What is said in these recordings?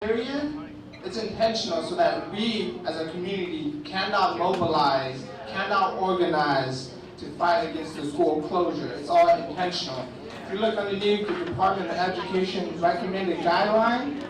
period, it's intentional so that we as a community cannot mobilize, cannot organize to fight against the school closure. It's all intentional. If you look underneath the Department of Education's recommended guideline,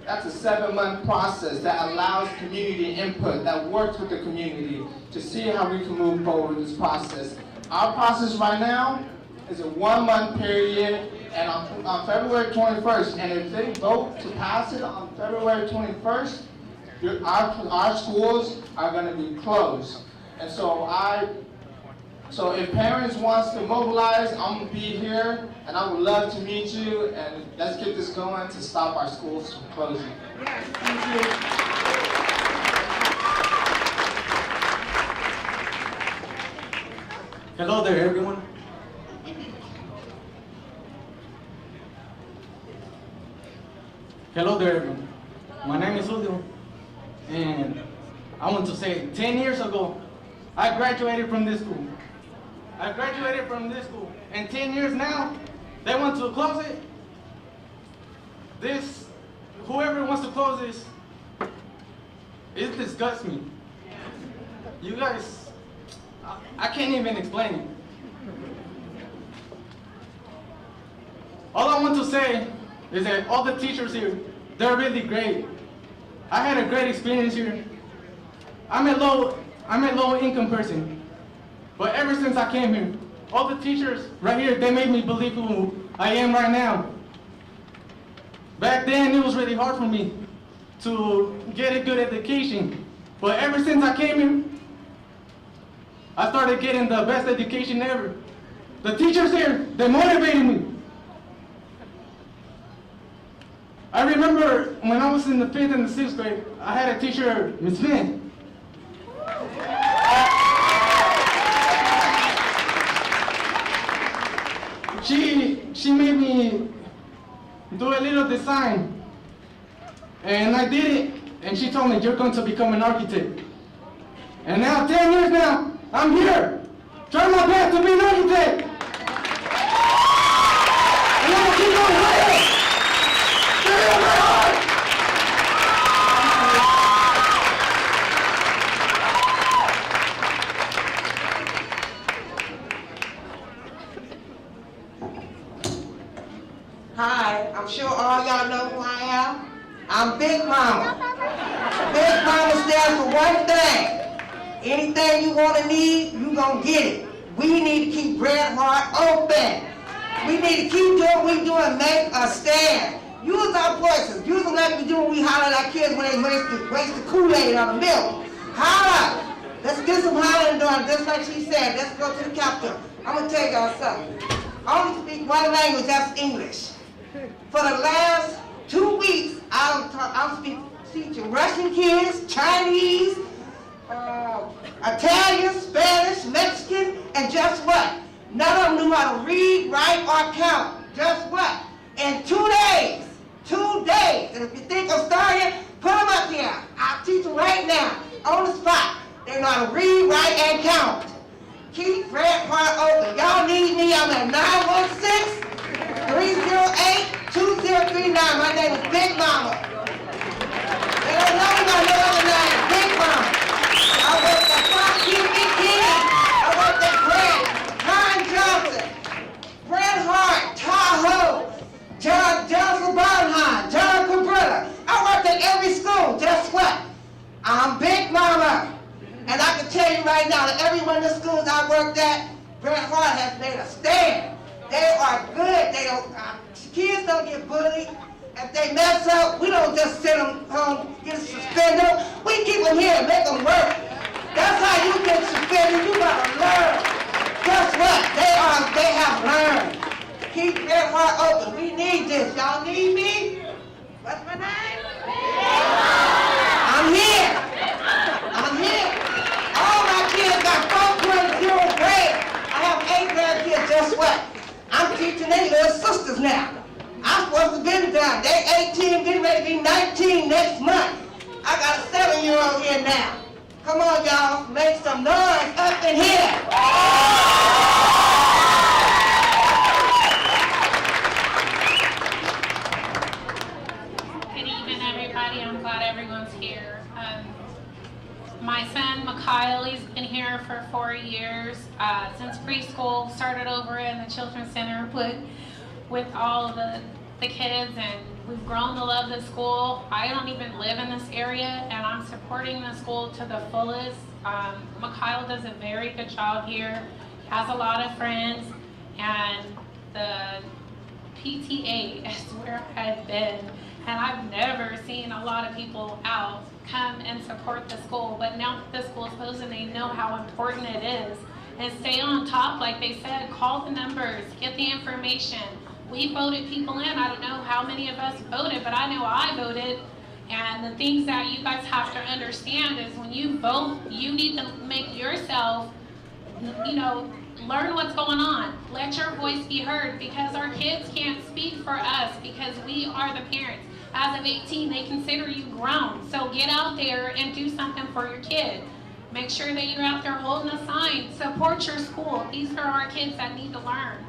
that's a 7-month process that allows community input, that works with the community to see how we can move forward with this process. Our process right now is a 1-month period, and on February 21st, and if they vote to pass it on February 21st, our schools are going to be closed. And so if parents wants to mobilize, I'm going to be here, and I would love to meet you, and let's get this going to stop our schools from closing. Yes, thank you. Hello there, everyone. Hello there, everyone. My name is Julio, and I want to say 10 years ago, I graduated from this school. And 10 years now, they want to close it. Whoever wants to close this, it disgusts me. You guys, I can't even explain it. All I want to say is that all the teachers here, they're really great. I had a great experience here. I'm a low income person, but ever since I came here, all the teachers right here, they made me believe who I am right now. Back then, it was really hard for me to get a good education, but ever since I came here, I started getting the best education ever. The teachers here, they motivated me. I remember when I was in the 5th and the 6th grade, I had a teacher, Miss Smith. She made me do a little design, and I did it, and she told me, you're going to become an architect. And now, 10 years now, I'm here, trying my best to be an architect. And I'm going to keep going higher. Hi, I'm sure all y'all know who I am. I'm Big Mama. Big Mama stands for one thing. Anything you want to need, you gonna get it. We need to keep Bret Harte open. We need to keep doing what we do and make a stand. Use our voices. Use them like we do when we holler at our kids when they waste the Kool-Aid on the milk. Holler. Let's get some hollering done, just like she said. Let's go to the Capitol. I'm gonna tell y'all something. I only speak one language, that's English. For the last 2 weeks, I'm teaching Russian kids, Chinese, Italian, Spanish, Mexican, and just what? None of them knew how to read, write, or count. Just what? In 2 days, 2 days. And if you think I'm starting, put them up here. I'll teach them right now, on the spot. They know how to read, write, and count. Keep Bret Harte open. Y'all need me, I'm at 916-308-2039. My name is Big Mama. They don't know me by no other name, Big Mama. I worked at Fox TV Kids. I worked at Grant, Ryan Johnson, Bret Harte, Tahoe, Johnson Bonheim, John Cabrera. I worked at every school. Guess what? I'm Big Mama. And I can tell you right now that every one of the schools I worked at, Bret Harte has made a stand. They are good. They don't. Kids don't get bullied. If they mess up, we don't just send them home, get suspended. We keep them here and make them work. That's how you get suspended. You gotta learn. Guess what? They have learned. Keep Bret Harte open. We need this. Y'all need me? What's my name? I'm here. I'm here. All my kids got 4.0 grade. I have 8 grandkids. Guess what? I'm teaching their little sisters now. I'm supposed to be done. They 18, getting ready to be 19 next month. I got a 7-year-old here now. Come on, y'all. Make some noise up in here. Good evening, everybody. everybody. I'm glad everyone's here. My son, Mikhail, he's been here for 4 years, since preschool, started over in the Children's Center with all the kids, and we've grown to love the school. I don't even live in this area, and I'm supporting the school to the fullest. Mikhail does a very good job here, has a lot of friends, and the PTA is where I've been, and I've never seen a lot of people out come and support the school, but now that the school is closed and they know how important it is, and stay on top, like they said, call the numbers, get the information. We voted people in. I don't know how many of us voted, but I know I voted. And the things that you guys have to understand is when you vote, you need to make yourself, learn what's going on. Let your voice be heard, because our kids can't speak for us because we are the parents. As of 18, they consider you grown. So get out there and do something for your kid. Make sure that you're out there holding a sign. Support your school. These are our kids that need to learn.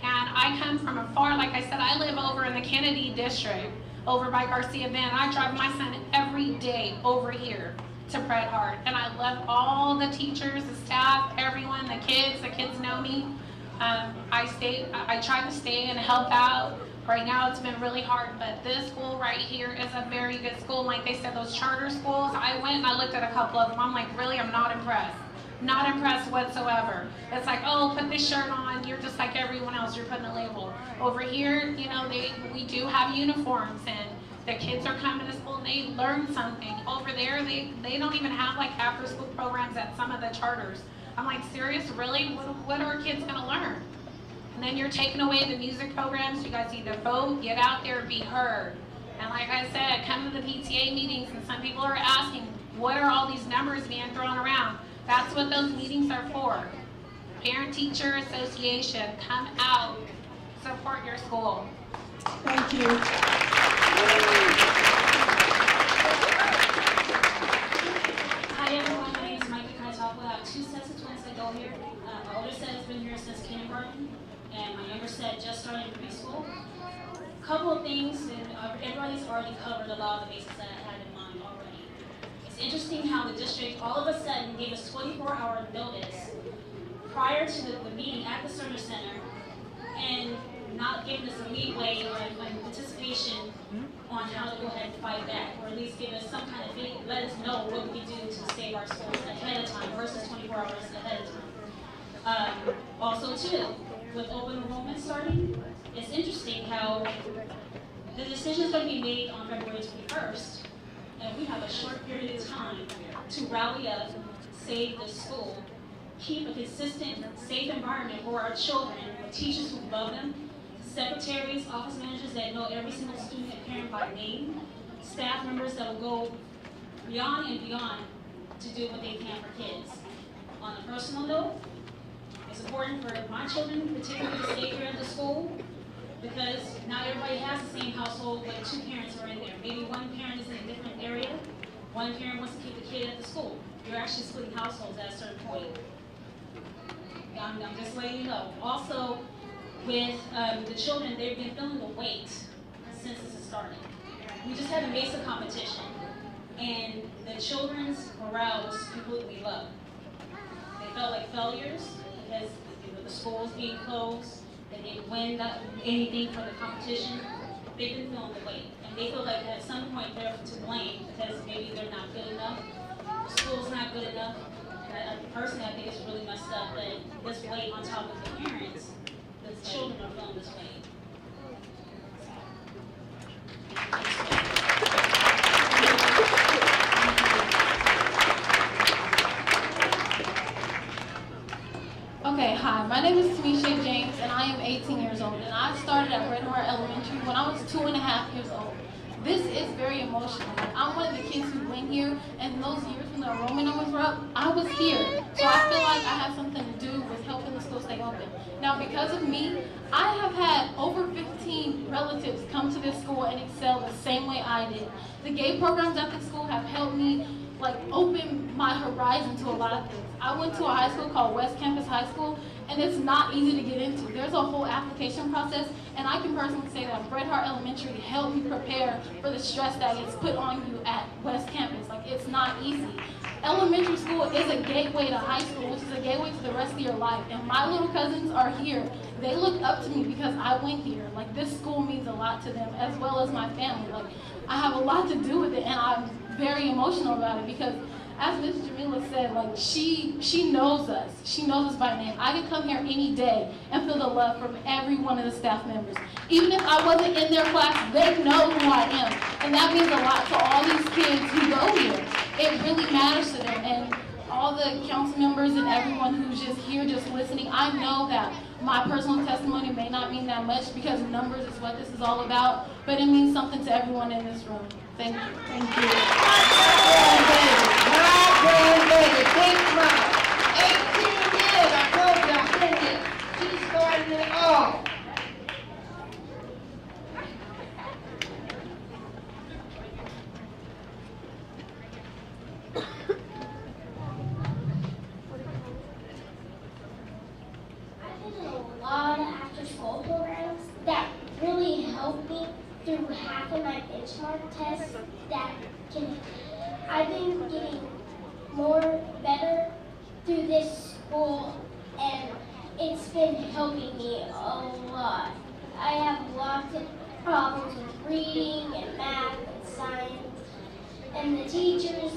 And I come from afar. Like I said, I live over in the Kennedy district, over by Garcia Bend. I drive my son every day over here to Bret Harte. And I love all the teachers, the staff, everyone, the kids. The kids know me. I try to stay and help out. Right now it's been really hard, but this school right here is a very good school. Like they said, those charter schools, I went and I looked at a couple of them. I'm like, really, I'm not impressed. Not impressed whatsoever. It's like, oh, put this shirt on, you're just like everyone else, you're putting a label. Over here, we do have uniforms, and the kids are coming to school and they learn something. Over there, they don't even have like after school programs at some of the charters. I'm like, serious, really? What are our kids gonna learn? And then you're taking away the music programs. You guys need to vote, get out there, be heard. And like I said, come to the PTA meetings, and some people are asking, what are all these numbers being thrown around? That's what those meetings are for. Parent-Teacher Association, come out, support your school. Thank you. Hi everyone, my name is Micah. Can I talk about 2 sets of twins that go here? My older set has been here since kindergarten, and my younger set just started preschool. A couple of things, and everybody's already covered a lot of the bases that I had in mind already. It's interesting how the district all of a sudden gave us 24-hour notice prior to the meeting at the Service Center, and not giving us a leeway or anticipation on how to go ahead and fight back, or at least give us some kind of video, let us know what we do to save our schools ahead of time versus 24 hours ahead of time. Also too, with open enrollment starting, it's interesting how the decision is going to be made on February 21st, and we have a short period of time to rally up, save the school, keep a consistent, safe environment for our children, with teachers who love them, secretaries, office managers that know every single student and parent by name, staff members that will go beyond and beyond to do what they can for kids. On a personal note, it's important for my children particularly to stay here at the school, because not everybody has the same household, but 2 parents are in there. Maybe one parent is in a different area, one parent wants to keep the kid at the school. You're actually splitting households at a certain point. I'm just letting you know. Also, with the children, they've been feeling the weight since this has started. We just had a Mesa competition, and the children's morale was completely low. They felt like failures because the school was being closed. They didn't win anything for the competition. They've been feeling the weight, and they feel like at some point they're to blame because maybe they're not good enough, the school's not good enough. And personally, I think it's really messed up that this weight on top of the parents, the children are feeling this way. Okay, hi, my name is Tamisha James, and I am 18 years old, and I started at Bret Harte Elementary when I was 2.5 years old. This is very emotional. I'm one of the kids who went here, and those years when the enrollment numbers were up, I was here. So I feel like I have something to do with helping the school stay open. Now, because of me, I have had over 15 relatives come to this school and excel the same way I did. The gay programs at the school have helped me open my horizon to a lot of things. I went to a high school called West Campus High School, and it's not easy to get into. There's a whole application process, and I can personally say that Bret Harte Elementary helped me prepare for the stress that gets put on you at West Campus. It's not easy. Elementary school is a gateway to high school, which is a gateway to the rest of your life. And my little cousins are here. They look up to me because I went here. This school means a lot to them, as well as my family. I have a lot to do with it, and I'm very emotional about it because, as Ms. Jamila said, she knows us. She knows us by name. I could come here any day and feel the love from every one of the staff members. Even if I wasn't in their class, they know who I am. And that means a lot to all these kids who go here. It really matters to them. And all the council members and everyone who's just here, just listening, I know that my personal testimony may not mean that much because numbers is what this is all about, but it means something to everyone in this room. Thank you. Thank you. My grandbaby, Big Mama. 18 years, I told you I've been here. She started it all. I did a lot of after-school programs that really helped me through half of my benchmark tests I've been getting better through this school, and it's been helping me a lot. I have lots of problems with reading and math and science, and the teachers,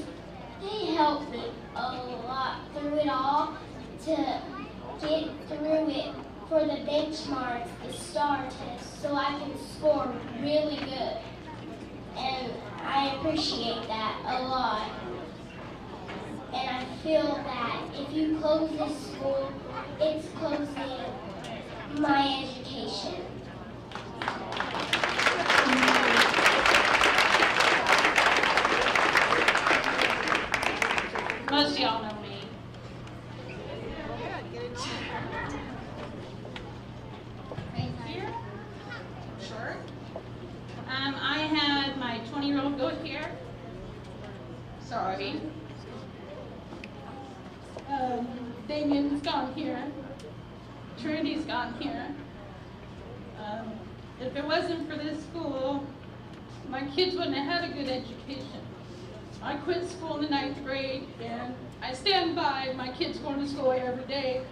they help me a lot through it all to get through it for the benchmarks, the STAR test, so I can score really good. And I appreciate that a lot. And I feel that if you close this school, it's closing my education. Most of y'all know me. Right here, short. I had my 20-year-old go here. Sorry. Damien's gone here. Trinity's gone here. If it wasn't for this school, my kids wouldn't have had a good education. I quit school in the 9th grade, and I stand by my kids going to school every day,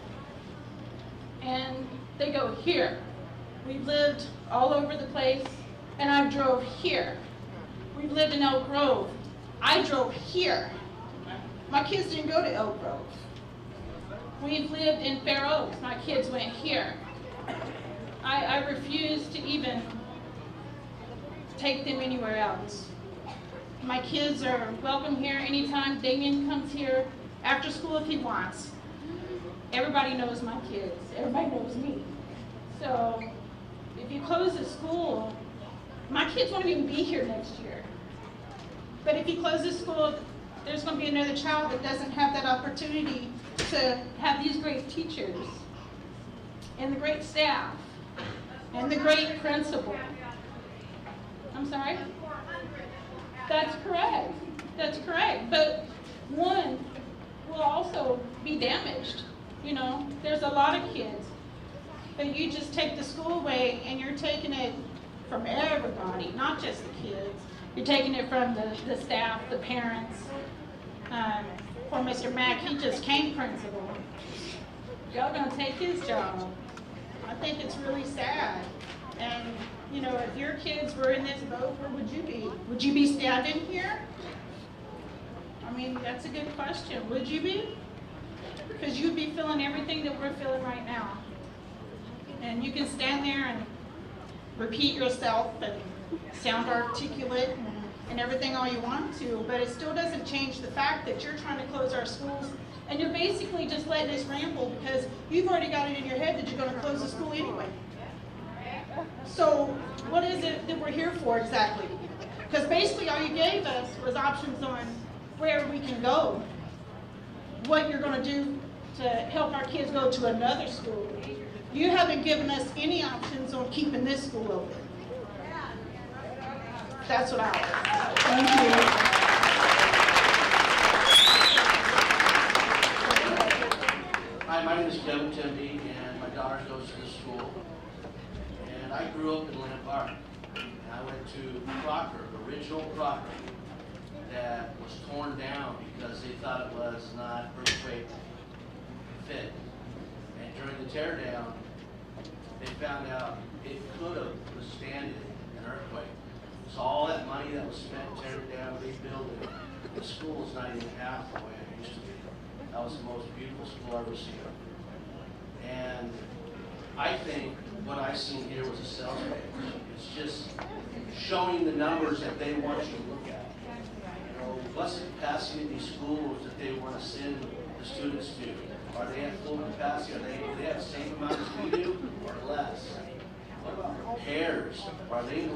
and they go here. We've lived all over the place, and I drove here. We've lived in Elk Grove. I drove here. My kids didn't go to Elk Grove. We've lived in Fair Oaks. My kids went here. I refuse to even take them anywhere else. My kids are welcome here anytime. Damien comes here after school if he wants. Everybody knows my kids. Everybody knows me. So if you close the school, my kids won't even be here next year. But if you close the school, there's going to be another child that doesn't have that opportunity to have these great teachers and the great staff and the great principal. I'm sorry? That's correct. That's correct. But one will also be damaged. You know, there's a lot of kids. But you just take the school away and you're taking it from everybody, not just the kids. You're taking it from the staff, the parents. Poor Mr. Mack, he just came principal. Y'all gonna take his job. I think it's really sad. And, you know, if your kids were in this boat, where would you be? Would you be standing here? I mean, that's a good question. Would you be? Because you'd be feeling everything that we're feeling right now. And you can stand there and repeat yourself and sound articulate and everything all you want to, but it still doesn't change the fact that you're trying to close our schools, and you're basically just letting us ramble because you've already got it in your head that you're going to close the school anyway. So what is it that we're here for exactly? Because basically all you gave us was options on where we can go, what you're going to do to help our kids go to another school. You haven't given us any options on keeping this school open. That's what I want. Thank you. Hi, my name is Kevin Timby, and my daughter goes to this school. And I grew up in Lincoln Park. And I went to Crocker, original Crocker, that was torn down because they thought it was not earthquake fit. And during the tear down, they found out it could have withstanded an earthquake. So all that money that was spent tearing it down, rebuilding, the school is not even half the way it used to be. That was the most beautiful school I've ever seen. And I think what I seen here was a sales page. It's just showing the numbers that they want you to look at. You know, what's the capacity of these schools that they want to send the students to? Are they at full capacity? Do they have the same amount as we do, or less? What about repairs? Are they in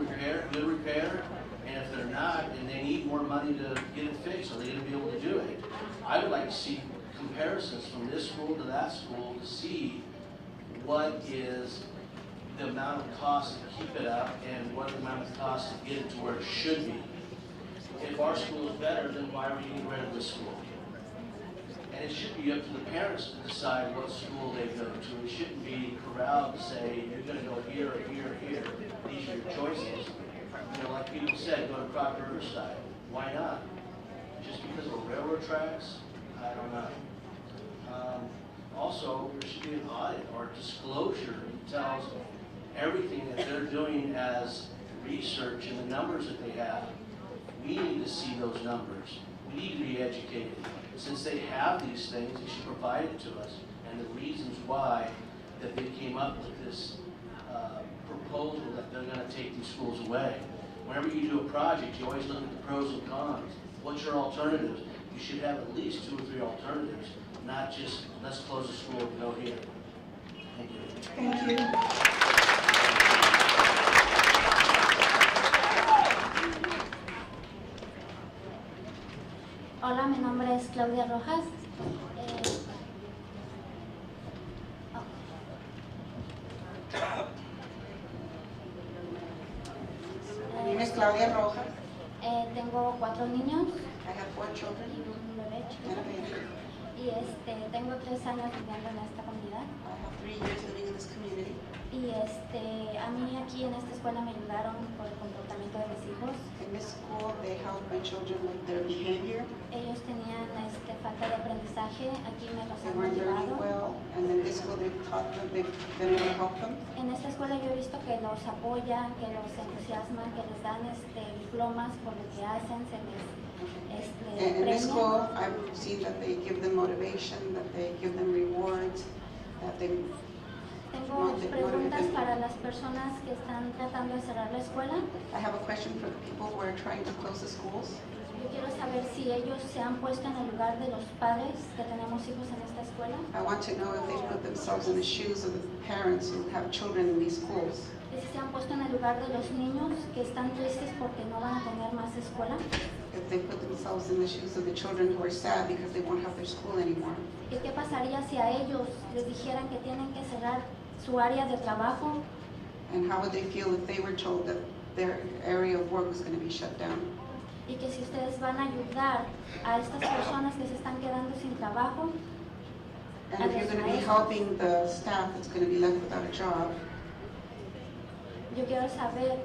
good repair? And if they're not, and they need more money to get it fixed, are they going to be able to do it? I would like to see comparisons from this school to that school to see what is the amount of cost to keep it up and what amount of cost to get it to where it should be. If our school is better, then why are we getting rid of this school? And it should be up to the parents to decide what school they go to. It shouldn't be corralled to say, you're going to go here or here or here. These are your choices. You know, like people said, go to Crocker Riverside. Why not? Just because of railroad tracks? I don't know. Also, there should be an audit or disclosure that tells everything that they're doing as research and the numbers that they have. We need to see those numbers. We need to be educated. Since they have these things, they should provide it to us, and the reasons why that they came up with this proposal that they're going to take these schools away. Whenever you do a project, you always look at the pros and cons. What's your alternatives? You should have at least 2 or 3 alternatives, not just let's close the school and go here. Thank you. Thank you. Hola, mi nombre es Claudia Rojas. My name is Claudia Rojas. Tengo 4 niños I have 4 children y un bebé chiquito. and a baby. Y tengo 3 años viviendo en esta comunidad. I have 3 years living in this community. Y a mí aquí en esta escuela me ayudaron por el comportamiento de mis hijos. In this school, they help my children with their behavior. Ellos tenían falta de aprendizaje, aquí me los They han weren't learning ayudado. well, and in this school, they've taught them, they've been able to help them. En esta escuela yo he visto que los apoyan, que los entusiasman, que les dan diplomas por lo que hacen, se les In this premia. school, I've seen that they give them motivation, that they give them rewards, that they Tengo preguntas para las personas que están tratando de cerrar la escuela. I have a question for the people who are trying to close the schools. Yo quiero saber si ellos se han puesto en el lugar de los padres que tenemos hijos en esta escuela. I want to know if they put themselves in the shoes of the parents who have children in these schools. Y si se han puesto en el lugar de los niños que están tristes porque no van a tener más escuela. If they put themselves in the shoes of the children who are sad because they won't have their school anymore. ¿Y qué pasaría si a ellos les dijeran que tienen que cerrar su área de trabajo? And how would they feel if they were told that their area of work was going to be shut down? Y que si ustedes van a ayudar a estas personas que se están quedando sin trabajo. And if you're going to be helping the staff that's going to be left without a job, Yo quiero saber,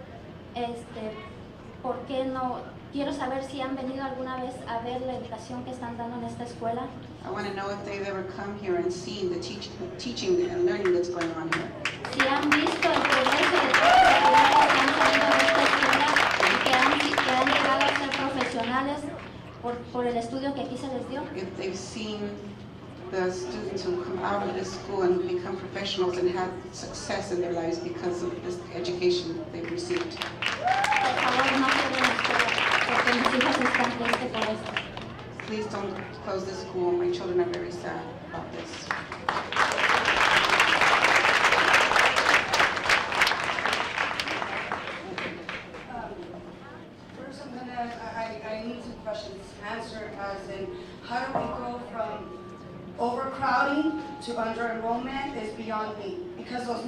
por qué no, quiero saber si han venido alguna vez a ver la educación que están dando en esta escuela. I want to know if they've ever come here and seen the teaching and learning that's going on here. Si han visto el progreso de todos los estudiantes que han salido de esta escuela y que han llegado a ser profesionales por el estudio que aquí se les dio. If they've seen the students who come out of this school and become professionals and have success in their lives because of this education they've received. Por favor, no cierren la escuela, porque mis hijos están tristes por esto. Please don't close this school. My children are very sad about this. First, I need some questions answered, as in, how do we go from overcrowding to under-enrollment is beyond me. Because those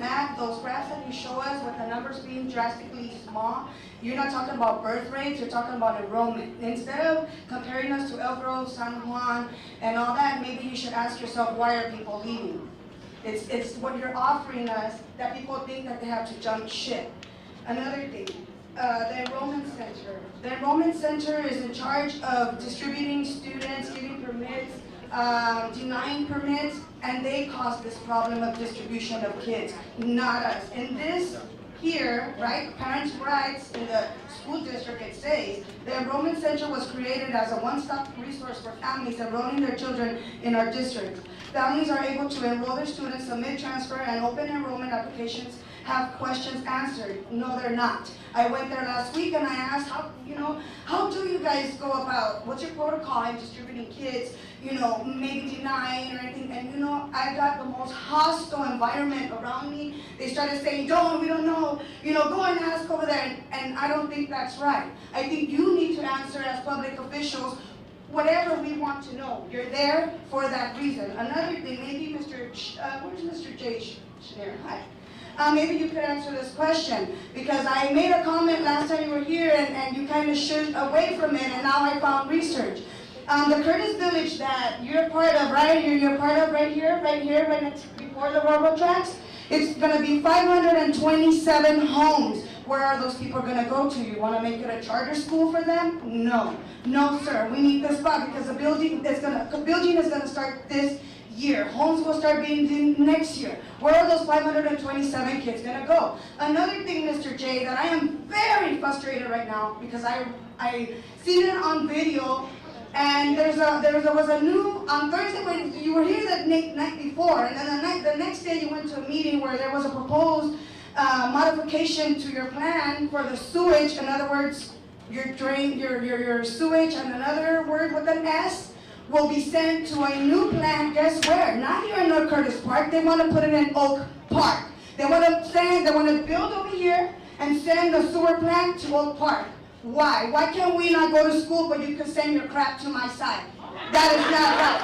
graphs that you show us with the numbers being drastically small, you're not talking about birth rates, you're talking about enrollment. Instead of comparing us to El Grove, San Juan, and all that, maybe you should ask yourself, why are people leaving? It's what you're offering us that people think that they have to jump ship. Another thing, the enrollment center. The enrollment center is in charge of distributing students, giving permits, denying permits, and they cause this problem of distribution of kids, not us. And this here, right, parents' rights in the school district, it says, the enrollment center was created as a one-stop resource for families enrolling their children in our district. Families are able to enroll their students, submit transfer and open enrollment applications, have questions answered. No, they're not. I went there last week and I asked, how do you guys go about, what's your protocol in distributing kids, maybe denying or anything, and I got the most hostile environment around me. They started saying, we don't know, go and ask over there, and I don't think that's right. I think you need to answer as public officials whatever we want to know. You're there for that reason. Another thing, maybe where's Mr. J. Schneider? Hi. Maybe you could answer this question, because I made a comment last time you were here and you kind of shied away from it, and now I found research. The Curtis Village that you're part of, right? You're part of right here, right next before the railroad tracks. It's going to be 527 homes. Where are those people going to go to? You want to make it a charter school for them? No, sir. We need this spot because the building is going to start this year. Homes will start being due next year. Where are those 527 kids going to go? Another thing, Mr. J, that I am very frustrated right now because I seen it on video. And there was a new, on Thursday when you were here the night before, and then the next day you went to a meeting where there was a proposed modification to your plan for the sewage. In other words, your sewage, and another word with an S, will be sent to a new plant, guess where? Not here in North Curtis Park, they want to put it in Oak Park. They want to build over here and send the sewer plant to Oak Park. Why? Why can't we not go to school, but you can send your crap to my side? That is not right.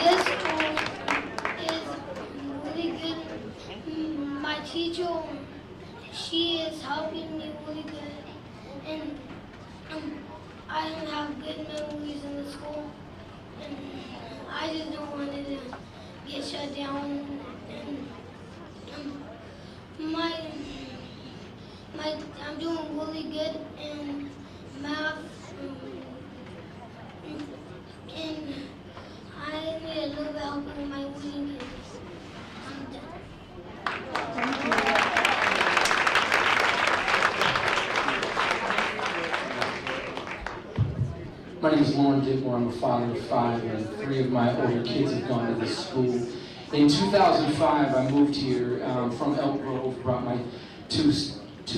This school is really good. My teacher, she is helping me really good. And I have good memories in the school. And I just don't want it to get shut down. And I'm doing really good in math, and I need a little bit of help with my reading. I'm done. Thank you. My name is Lauren Dittmore. I'm a father of 5, and 3 of my older kids have gone to this school. In 2005, I moved here from Elk Grove, brought my two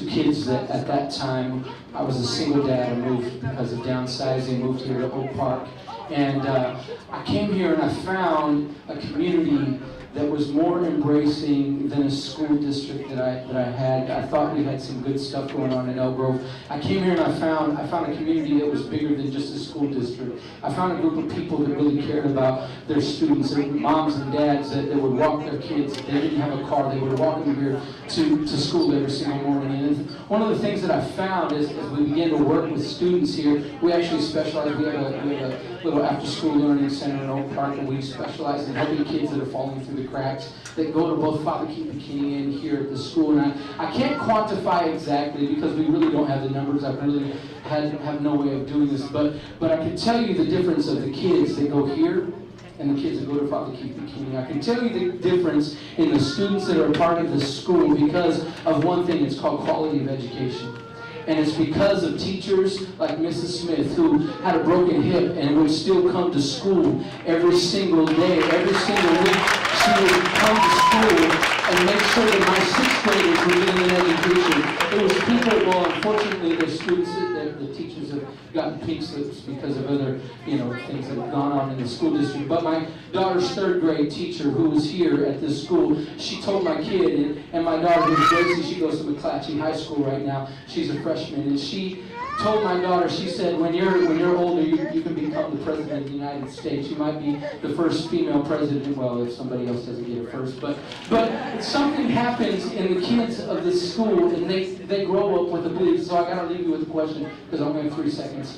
kids that at that time, I was a single dad. I moved because of downsizing, moved here to Oak Park. And I came here and I found a community that was more embracing than a school district that I had. I thought we had some good stuff going on in Elk Grove. I came here and I found a community that was bigger than just a school district. I found a group of people that really cared about their students, and moms and dads that would walk their kids. If they didn't have a car, they would walk them here to school every single morning. And one of the things that I found is as we began to work with students here, we actually specialize. We have a little after-school learning center in Oak Park, and we specialize in helping kids that are falling through the cracks that go to both Father Keith McKinney and here at the school. And I can't quantify exactly because we really don't have the numbers. I really have no way of doing this, but I can tell you the difference of the kids that go here and the kids that go to Father Keith McKinney. I can tell you the difference in the students that are a part of this school because of one thing. It's called quality of education. And it's because of teachers like Mrs. Smith, who had a broken hip and would still come to school every single day, every single week. She would come to school and make sure that my sixth graders were getting an education. It was people, well, unfortunately, the students, the teachers have gotten pink slips because of other, things that have gone on in the school district. But my daughter's third grade teacher, who was here at this school, she told my kid, and my daughter, who's Gracie, she goes to McClatchy High School right now. She's a freshman, and she told my daughter, she said, when you're older, you can become the president of the United States. You might be the first female president, well, if somebody else doesn't get it first. But something happens in the kids of this school, and they grow up with a belief. So I got to leave you with a question, because I only have 3 seconds.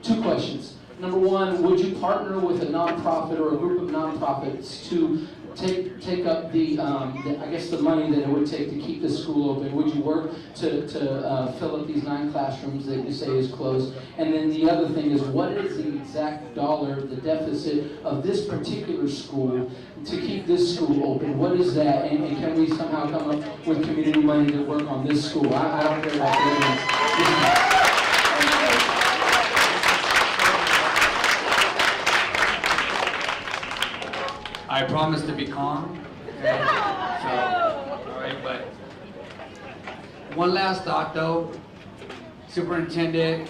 2 questions. Number 1, would you partner with a nonprofit or a group of nonprofits to take up the money that it would take to keep the school open? Would you work to fill up these 9 classrooms that you say is closed? And then the other thing is, what is the exact dollar, the deficit of this particular school to keep this school open? What is that? And can we somehow come up with community money to work on this school? I don't care about the others. I promise to be calm. Okay? So, all right, but one last thought though. Superintendent,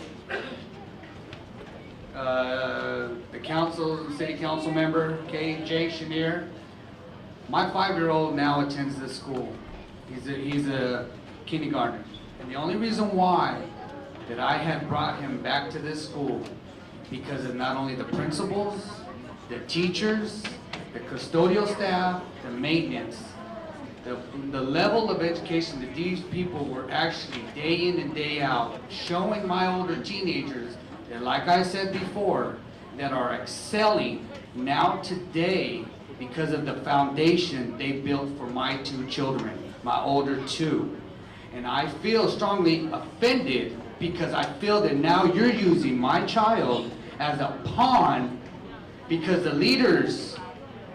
the council, city council member, Jay Shamir. My 5-year-old now attends this school. He's a kindergartner. And the only reason why that I had brought him back to this school, because of not only the principals, the teachers, the custodial staff, the maintenance, the level of education that these people were actually day in and day out showing my older teenagers that, like I said before, that are excelling now today because of the foundation they built for my 2 children, my older 2. And I feel strongly offended because I feel that now you're using my child as a pawn, because the leaders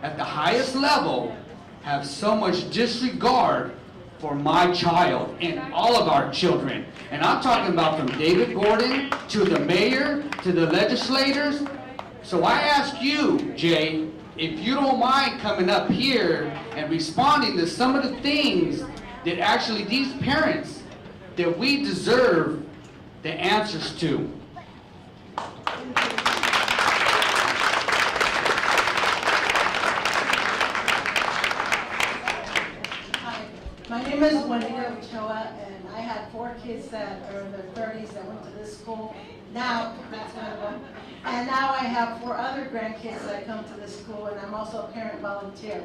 at the highest level have so much disregard for my child and all of our children. And I'm talking about from David Gordon to the mayor to the legislators. So I ask you, Jay, if you don't mind coming up here and responding to some of the things that actually these parents, that we deserve the answers to. My name is Juanita Ochoa, and I had 4 kids that are in their 30s that went to this school. Now, that's one of them. And now I have 4 other grandkids that come to this school, and I'm also a parent volunteer.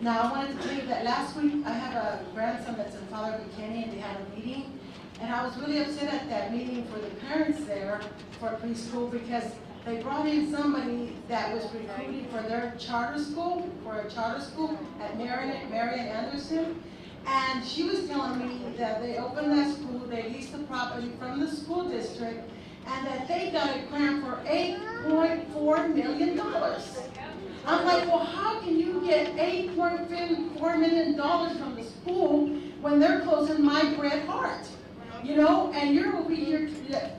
Now, I wanted to tell you that last week I have a grandson that's in Father McKinney, and they had a meeting. And I was really upset at that meeting for the parents there for preschool, because they brought in somebody that was recruiting for their charter school, for a charter school at Marian Anderson. And she was telling me that they opened that school, they leased the property from the school district, and that they got a grant for $8.4 million. I'm like, well, how can you get $8.4 million from the school when they're closing my Bret Harte? And you're over here,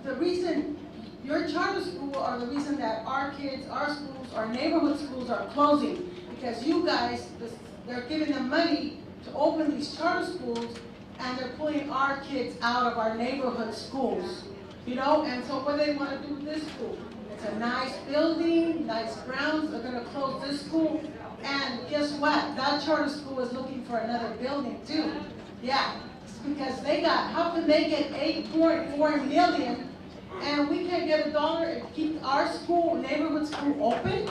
the reason your charter school are the reason that our kids, our schools, our neighborhood schools are closing, because you guys, they're giving them money to open these charter schools, and they're pulling our kids out of our neighborhood schools, and so what do they want to do with this school? It's a nice building, nice grounds. They're going to close this school, and guess what? That charter school is looking for another building too. Yeah, it's because how can they get $8.4 million and we can't get $1 and keep our school, neighborhood school open?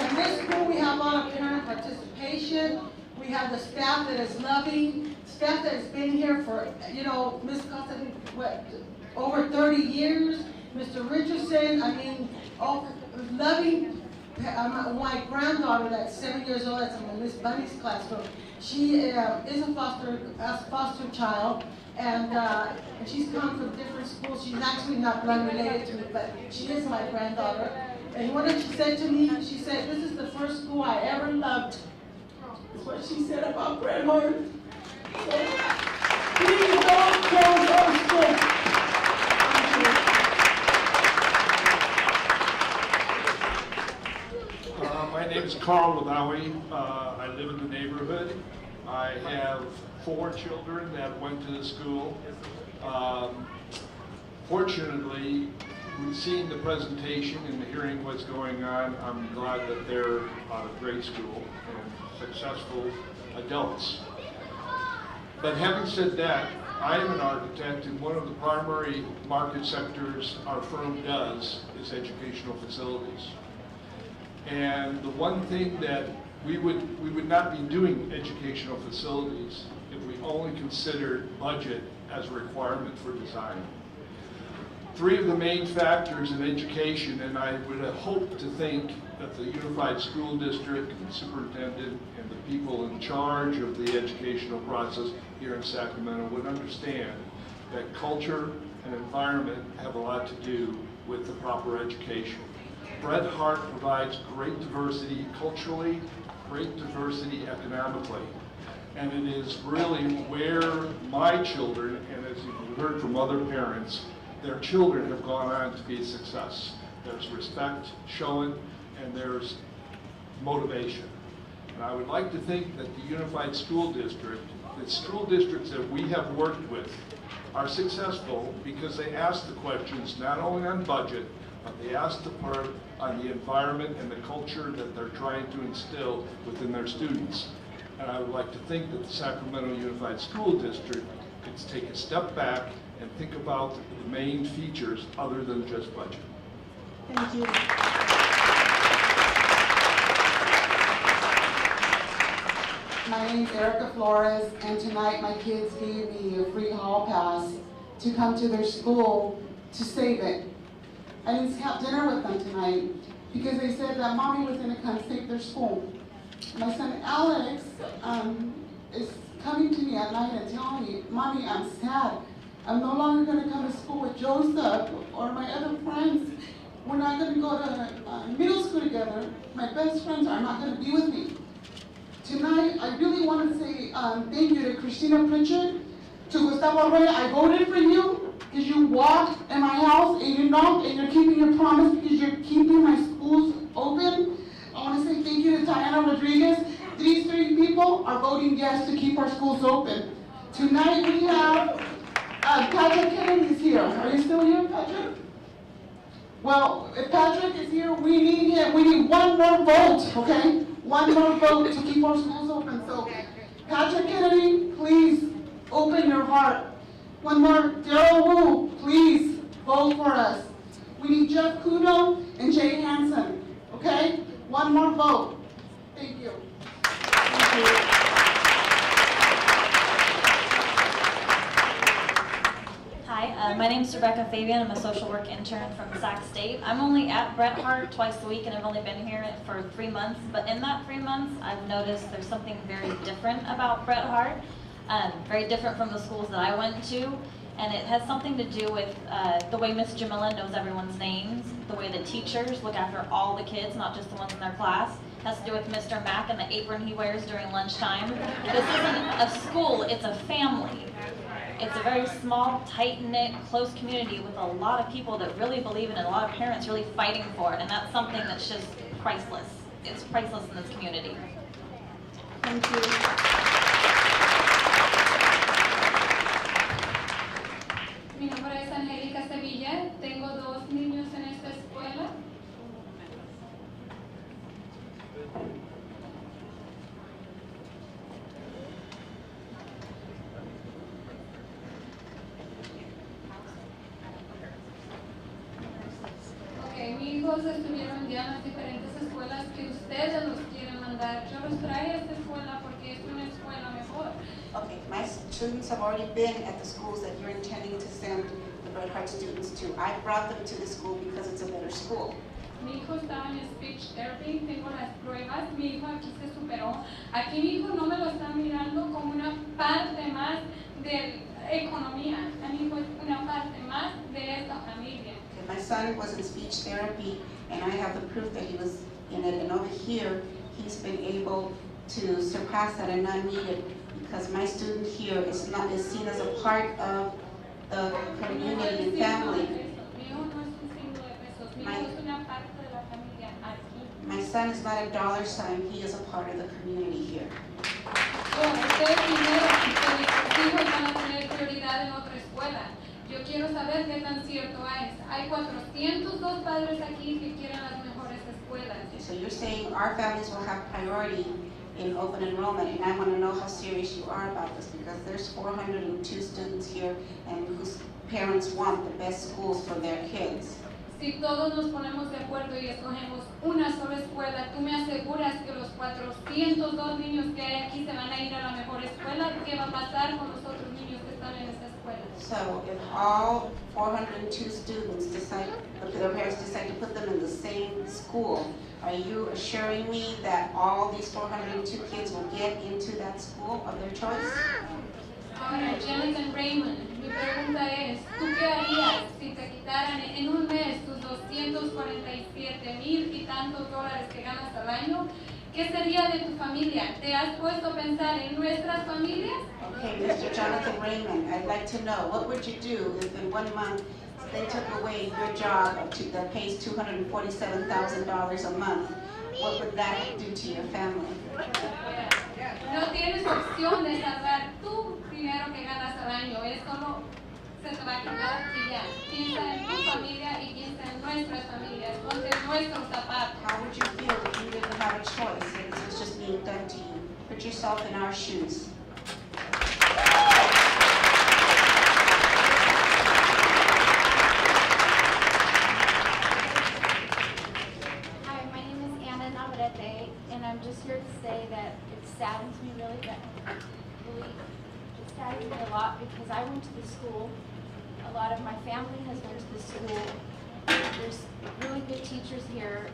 In this school we have a lot of parent participation. We have the staff that is loving, staff that has been here for, Ms. Costa, over 30 years. Mr. Richardson, loving. My granddaughter that's 7 years old, that's in Miss Bunny's classroom. She is a foster child, and she's come from different schools. She's actually not blood related to me, but she is my granddaughter. And what did she say to me? She said, "This is the first school I ever loved." That's what she said about Bret Harte. So, please don't close our school. My name is Carl Ladawi. I live in the neighborhood. I have 4 children that went to the school. Fortunately, we've seen the presentation and hearing what's going on. I'm glad that they're out of grade school and successful adults. But having said that, I am an architect, and one of the primary market sectors our firm does is educational facilities. And the one thing that we would not be doing educational facilities if we only considered budget as a requirement for design. 3 of the main factors in education, and I would hope to think that the Unified School District and the superintendent and the people in charge of the educational process here in Sacramento would understand that culture and environment have a lot to do with the proper education. Bret Harte provides great diversity culturally, great diversity economically. And it is really where my children, and as you've heard from other parents, their children have gone on to be a success. There's respect shown, and there's motivation. And I would like to think that the Unified School District, the school districts that we have worked with, are successful because they ask the questions not only on budget, but they ask the part on the environment and the culture that they're trying to instill within their students. And I would like to think that the Sacramento Unified School District could take a step back and think about the main features other than just budget. Thank you. My name is Erica Flores, and tonight my kids gave me a free hall pass to come to their school to save it. I didn't have dinner with them tonight because they said that Mommy was going to come save their school. My son Alex is coming to me at night and telling me, Mommy, I'm sad. I'm no longer going to come to school with Joseph or my other friends. We're not going to go to middle school together. My best friends are not going to be with me. Tonight, I really want to say thank you to Christina Pritchard, to Gustavo Arroyo. I voted for you because you walked in my house and you knocked and you're keeping your promise because you're keeping my schools open. I want to say thank you to Diana Rodriguez. These 3 people are voting yes to keep our schools open. Tonight we have Patrick Kennedy's here. Are you still here, Patrick? Well, if Patrick is here, we need him. We need one more vote, okay? One more vote to keep our schools open. So, Patrick Kennedy, please open your heart. One more, Daryl Wu, please vote for us. We need Jeff Kuno and Jay Hansen, okay? One more vote. Thank you. Thank you. Hi, my name is Rebecca Fabian. I'm a social work intern from Sac State. I'm only at Bret Harte twice a week, and I've only been here for 3 months. But in that 3 months, I've noticed there's something very different about Bret Harte, very different from the schools that I went to. And it has something to do with the way Miss Jamila knows everyone's names, the way the teachers look after all the kids, not just the ones in their class. It has to do with Mr. Mack and the apron he wears during lunchtime. This isn't a school, it's a family. It's a very small, tight-knit, close community with a lot of people that really believe in it, a lot of parents really fighting for it, and that's something that's just priceless. It's priceless in this community. Thank you. Mi nombre es Angélica Sevilla. Tengo 2 niños en esta escuela. Mis hijos estuvieron ya en las diferentes escuelas que ustedes los quieren mandar. Yo los traje a esta escuela porque es una escuela mejor. Okay, my students have already been at the schools that you're intending to send the Bret Harte students to. I brought them to this school because it's a better school. Mi hijo estaba en speech therapy, tengo las pruebas, mi hijo aquí se superó. Aquí mi hijo no me lo está mirando como una parte más de economía. Mi hijo es una parte más de esta familia. My son was in speech therapy, and I have the proof that he was in it. And over here, he's been able to surpass that and not need it because my student here is seen as a part of the community and family. Mi hijo no es un símbolo de pesos. Mi hijo es una una parte de la familia aquí. My son is not a dollar sign, he is a part of the community here. Usted primero, que sus hijos van a tener prioridad en otra escuela. Yo quiero saber qué tan cierto es. Hay 402 padres aquí que quieren las mejores escuelas. So you're saying our families will have priority in open enrollment, and I want to know how serious you are about this, because there's 402 students here and whose parents want the best schools for their kids. Si todos nos ponemos de acuerdo y escogemos una sola escuela, ¿tú me aseguras que los 402 niños que hay aquí se van a ir a la mejor escuela? ¿Qué va a pasar con los otros niños que están en esta escuela? So if all 402 students decide, if their parents decide to put them in the same school, are you assuring me that all these 402 kids will get into that school of their choice? Ahora, Jonathan Raymond, mi pregunta es, ¿tú qué harías si te quitaran en un mes tus 247,000 y tantos dólares que ganas al año? ¿Qué sería de tu familia? ¿Te has puesto a pensar en nuestras familias? Okay, Mr. Jonathan Raymond, I'd like to know, what would you do if in 1 month they took away your job that pays $247,000 a month? What would that do to your family? No tienes opción de salvar tu dinero que ganas al año. Es solo se te va a quitar y ya. Piensa en tu familia y piensa en nuestras familias. Ponte nuestros zapatos. How would you feel if you didn't have a choice and this was just being done to you? Put yourself in our shoes. Hi, my name is Anna Navarrete, and I'm just here to say that it saddens me it saddens me a lot because I went to the school. A lot of my family has went to the school. There's really good teachers here.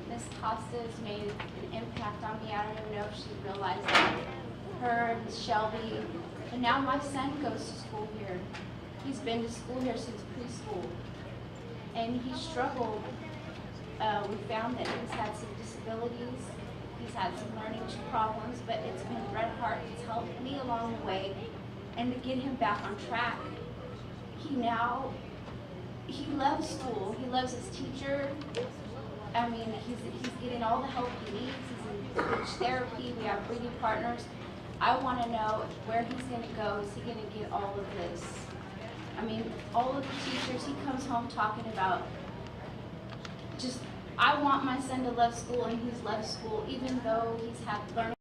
Miss Costa's made an impact on me. I don't even know if she realized that. Her and Miss Shelby. And now my son goes to school here. He's been to school here since preschool. And he struggled. We found that he's had some disabilities. He's had some learning problems, but it's been Bret Harte that's helped me along the way and to get him back on track. He loves school. He loves his teacher. I mean, he's getting all the help he needs. He's in speech therapy. We have reading partners. I want to know where he's going to go. Is he going to get all of this? I mean, all of the teachers, he comes home talking about just, I want my son to love school, and he's loved school, even though he's had learning